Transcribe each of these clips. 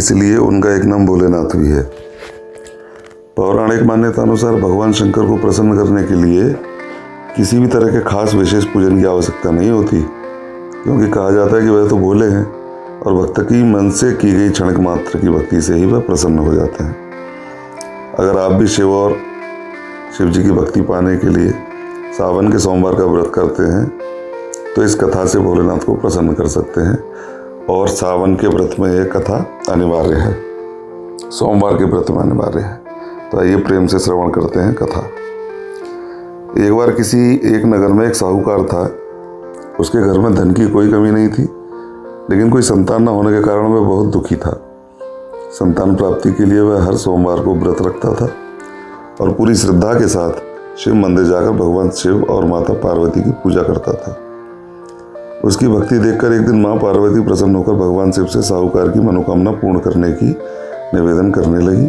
इसलिए उनका एक नाम भोलेनाथ भी है। पौराणिक मान्यता अनुसार भगवान शंकर को प्रसन्न करने के लिए किसी भी तरह के खास विशेष पूजन की आवश्यकता नहीं होती, क्योंकि कहा जाता है कि वह तो भोले हैं और भक्त की मन से की गई क्षणिक मात्र की भक्ति से ही वह प्रसन्न हो जाते हैं। अगर आप भी शिव और शिव जी की भक्ति पाने के लिए सावन के सोमवार का व्रत करते हैं तो इस कथा से भोलेनाथ को प्रसन्न कर सकते हैं। और सावन के व्रत में यह कथा अनिवार्य है, सोमवार के व्रत में अनिवार्य है। तो आइए प्रेम से श्रवण करते हैं कथा। एक बार किसी एक नगर में एक साहूकार था। उसके घर में धन की कोई कमी नहीं थी, लेकिन कोई संतान न होने के कारण वह बहुत दुखी था। संतान प्राप्ति के लिए वह हर सोमवार को व्रत रखता था और पूरी श्रद्धा के साथ शिव मंदिर जाकर भगवान शिव और माता पार्वती की पूजा करता था। उसकी भक्ति देखकर एक दिन माँ पार्वती प्रसन्न होकर भगवान शिव से साहूकार की मनोकामना पूर्ण करने की निवेदन करने लगी।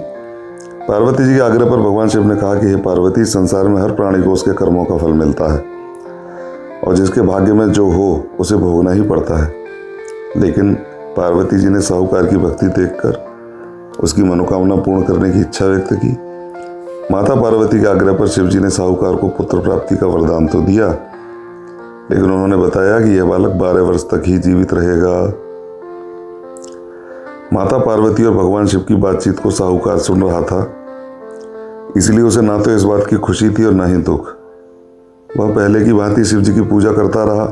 पार्वती जी के आग्रह पर भगवान शिव ने कहा कि हे पार्वती, संसार में हर प्राणी को उसके कर्मों का फल मिलता है और जिसके भाग्य में जो हो उसे भोगना ही पड़ता है। लेकिन पार्वती जी ने साहूकार की भक्ति देखकर उसकी मनोकामना पूर्ण करने की इच्छा व्यक्त की। माता पार्वती के आग्रह पर शिव जी ने साहूकार को पुत्र प्राप्ति का वरदान तो दिया, लेकिन उन्होंने बताया कि यह बालक 12 वर्ष तक ही जीवित रहेगा। माता पार्वती और भगवान शिव की बातचीत को साहूकार सुन रहा था, इसलिए उसे ना तो इस बात की खुशी थी और ना ही दुख। वह पहले की भांति शिव जी की पूजा करता रहा।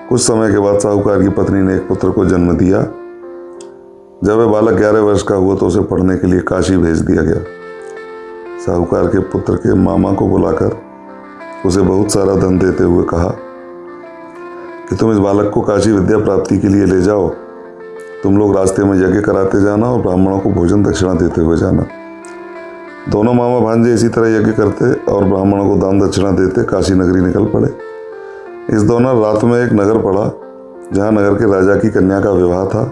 कुछ समय के बाद साहूकार की पत्नी ने एक पुत्र को जन्म दिया। जब वह बालक 11 वर्ष का हुआ तो उसे पढ़ने के लिए काशी भेज दिया गया। साहूकार के पुत्र के मामा को बुलाकर उसे बहुत सारा धन देते हुए कहा कि तुम इस बालक को काशी विद्या प्राप्ति के लिए ले जाओ। तुम लोग रास्ते में यज्ञ कराते जाना और ब्राह्मणों को भोजन दक्षिणा देते हुए जाना। दोनों मामा भांजे इसी तरह यज्ञ करते और ब्राह्मणों को दान दक्षिणा देते काशी नगरी निकल पड़े। इस दौरान रात में एक नगर पड़ा जहाँ नगर के राजा की कन्या का विवाह था,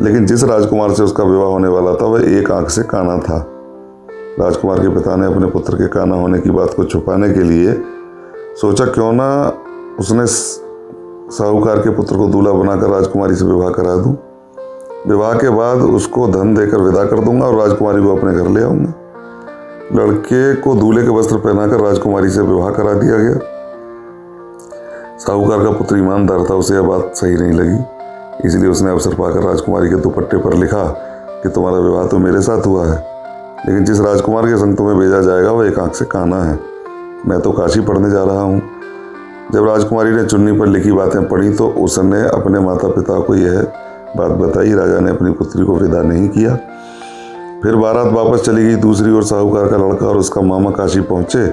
लेकिन जिस राजकुमार से उसका विवाह होने वाला था वह एक आंख से काना था। राजकुमार के पिता ने अपने पुत्र के काना होने की बात को छुपाने के लिए सोचा क्यों ना उसने साहूकार के पुत्र को दूल्हा बनाकर राजकुमारी से विवाह करा दूं। विवाह के बाद उसको धन देकर विदा कर दूंगा और राजकुमारी को अपने घर ले आऊंगा। लड़के को दूल्हे के वस्त्र पहनाकर राजकुमारी से विवाह करा दिया गया। साहूकार का पुत्र ईमानदार था, उसे यह बात सही नहीं लगी, इसलिए उसने अवसर पाकर राजकुमारी के दुपट्टे पर लिखा कि तुम्हारा विवाह तो मेरे साथ हुआ है, लेकिन जिस राजकुमार के संग तुम्हें भेजा जाएगा वह एक आंख से काना है। मैं तो काशी पढ़ने जा रहा हूँ। जब राजकुमारी ने चुन्नी पर लिखी बातें पढ़ी तो उसने अपने माता पिता को यह बात बताई। राजा ने अपनी पुत्री को विदा नहीं किया। फिर बारात वापस चली गई। दूसरी ओर साहूकार का लड़का और उसका मामा काशी पहुंचे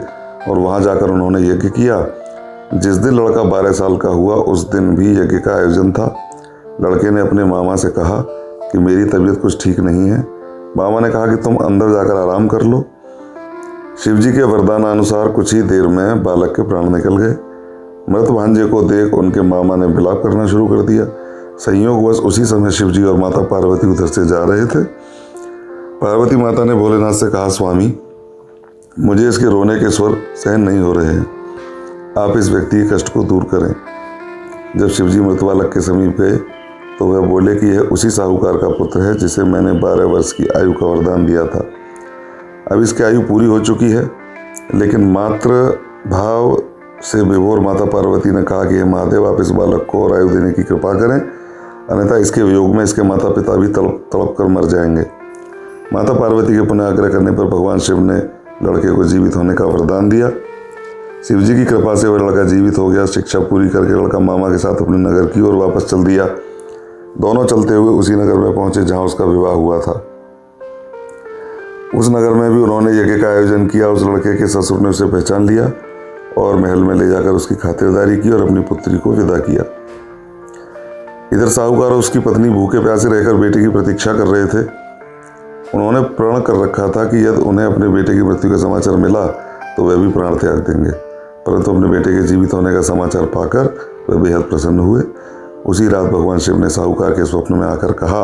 और वहां जाकर उन्होंने यज्ञ किया। जिस दिन लड़का 12 साल का हुआ उस दिन भी यज्ञ का आयोजन था। लड़के ने अपने मामा से कहा कि मेरी तबीयत कुछ ठीक नहीं है। मामा ने कहा कि तुम अंदर जाकर आराम कर लो। शिवजी के वरदानानुसार कुछ ही देर में बालक के प्राण निकल गए। मृत भांजे को देख उनके मामा ने विलाप करना शुरू कर दिया। संयोगवश उसी समय शिवजी और माता पार्वती उधर से जा रहे थे। पार्वती माता ने भोलेनाथ से कहा, स्वामी, मुझे इसके रोने के स्वर सहन नहीं हो रहे हैं, आप इस व्यक्ति के कष्ट को दूर करें। जब शिवजी मृत बालक के समीप गए तो वह बोले कि यह उसी साहूकार का पुत्र है जिसे मैंने 12 वर्ष की आयु का वरदान दिया था। अब इसकी आयु पूरी हो चुकी है। लेकिन मात्र भाव से विभोर माता पार्वती ने कहा कि हे महादेव, आप इस बालक को और आयु देने की कृपा करें, अन्यथा इसके वियोग में इसके माता पिता भी तड़प कर मर जाएंगे। माता पार्वती के पुनः आग्रह करने पर भगवान शिव ने लड़के को जीवित होने का वरदान दिया। शिवजी की कृपा से वह लड़का जीवित हो गया। शिक्षा पूरी करके लड़का मामा के साथ अपने नगर की ओर वापस चल दिया। दोनों चलते हुए उसी नगर में पहुंचे जहां उसका विवाह हुआ था। उस नगर में भी उन्होंने यज्ञ का आयोजन किया। उस लड़के के ससुर ने उसे पहचान लिया और महल में ले जाकर उसकी खातिरदारी की और अपनी पुत्री को विदा किया। इधर साहूकार और उसकी पत्नी भूखे प्यासे रहकर बेटे की प्रतीक्षा कर रहे थे। उन्होंने प्रण कर रखा था कि यदि उन्हें अपने बेटे की मृत्यु का समाचार मिला तो वह भी प्राण त्याग देंगे, परंतु अपने बेटे के जीवित होने का समाचार पाकर वह बेहद प्रसन्न हुए। उसी रात भगवान शिव ने साहूकार के स्वप्न में आकर कहा,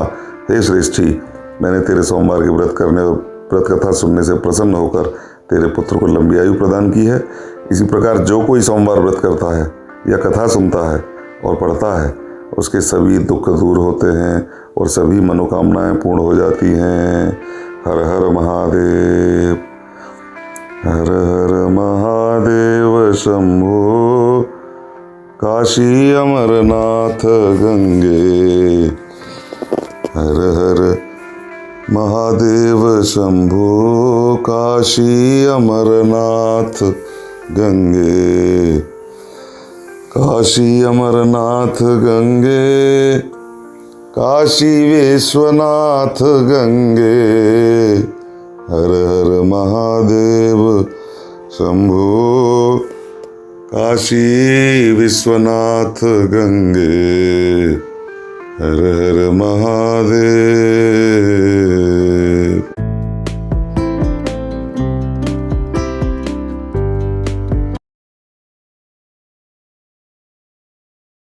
हे श्रेष्ठी, मैंने तेरे सोमवार के व्रत करने और व्रत कथा सुनने से प्रसन्न होकर तेरे पुत्र को लंबी आयु प्रदान की है। इसी प्रकार जो कोई सोमवार व्रत करता है या कथा सुनता है और पढ़ता है उसके सभी दुख दूर होते हैं और सभी मनोकामनाएं पूर्ण हो जाती हैं। हर हर महादेव। हर हर महादेव शंभो काशी अमरनाथ गंगे। हर हर महादेव शंभो काशी अमरनाथ गंगे। काशी अमरनाथ गंगे, काशी विश्वनाथ गंगे। हर हर महादेव शंभो काशी विश्वनाथ गंगे। हर हर महादेव।